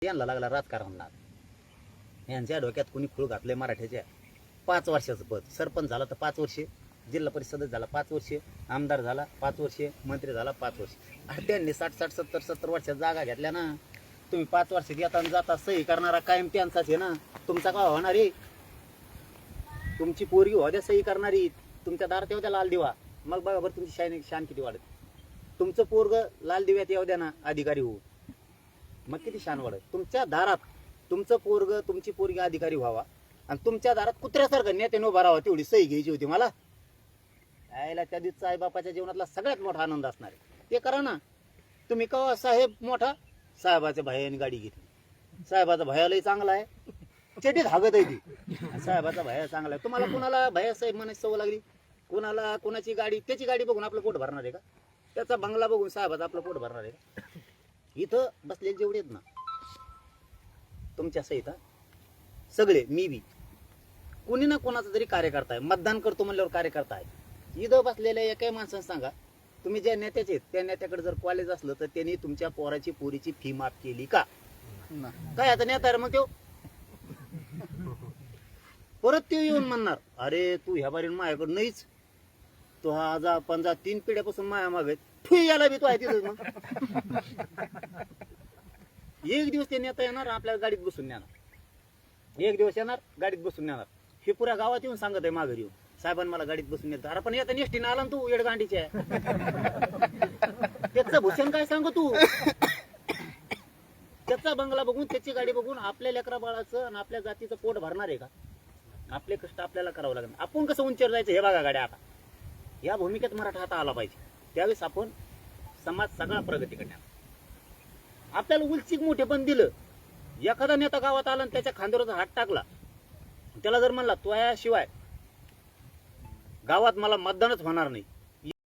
यांना लागला राजकारणात यांच्या डोक्यात कुणी खूळ घातले मराठ्याच्या 5 वर्षाचं पद सरपंच झाला तर 5 वर्षे जिल्हा परिषद झाला 5 वर्षे आमदार झाला 5 वर्षे मंत्री झाला 5 वर्षे अरे त्यांनी 60-70 वर्षात जागा घेतल्या ना तुम्ही 5 वर्षात येता जाता सही करणारा कायम त्यांचाच आहे ना तुमचा का होणार आहे तुमची पोरगी होद्या सही करणारी तुमच्या दारात येऊ द्या लाल दिवा मग बघा बरं तुमची शान किती वाढत तुमचं पोरग लाल दिव्यात येऊ द्या ना अधिकारी होऊ मग किती शान वाढत तुमच्या दारात तुमचं पोरग तुमची पोरगी अधिकारी व्हावा आणि तुमच्या दारात कुत्र्यासारखं नेत्याने उभा राहावा तेवढी सही घ्यायची होती मला यायला त्या दिवशी आईबापाच्या जीवनातला सगळ्यात मोठा आनंद असणार आहे ते करा ना तुम्ही कवा साहेब मोठा साहेबाच्या भयाने गाडी घेतली साहेबाचा भयालाही चांगला आहे चेटीत हागत आहे ती साहेबाचा भया चांगला आहे तुम्हाला कुणाला भया साहेब म्हणायची सवय लागली कुणाला कुणाची गाडी त्याची गाडी बघून आपलं पोट भरणार आहे का त्याचा बंगला बघून साहेबाचा आपलं पोट भरणार आहे का इथं बसलेले जेवढे आहेत ना तुमच्या सहित सगळे मी बी कुणी ना कोणाचा तरी कार्यकर्ता आहे मतदान करतो म्हणल्यावर कार्यकर्ता आहे इथं बसलेल्या एकाही माणसानं सांगा तुम्ही ज्या नेत्याचे आहेत त्या नेत्याकडे जर कॉलेज असलं तर त्यांनी तुमच्या पोराची पोरीची फी माफ केली का काय आता नेता रे मग तो परत ते येऊन म्हणणार अरे तू ह्या बारीन माझ्याकडे नाहीच तो हा 3 पिढ्यापासून माया मागत फुई याला बी तो आहे तिथं मग एक दिवस ते नेता येणार आपल्या गाडीत बसून नेणार एक दिवस येणार गाडीत बसून नेणार हे पुऱ्या गावात येऊन सांगत आहे माघारी येऊन साहेबांनी मला गाडीत बसून नेत अरे पण येता नेष्टीनं आला ना तू येडगांडीच्या त्याचं भूषण काय सांग तू त्याचा बंगला बघून त्याची गाडी बघून आपल्या लेकरा बाळाचं आणि आपल्या जातीचं पोट भरणार आहे का आपले कष्ट आपल्याला करावं लागेल आपण कसं उंचीवर जायचं हे बघा गाड्या आता या भूमिकेत मराठा आता आला पाहिजे त्यावेळेस आपण समाज सगळा प्रगती करणार आपल्याला उलचिक मोठे पण दिलं एखादा नेता गावात आला आणि त्याच्या खांद्यावरचा हात टाकला त्याला जर म्हणला तो याशिवाय गावात मला मतदानच होणार नाही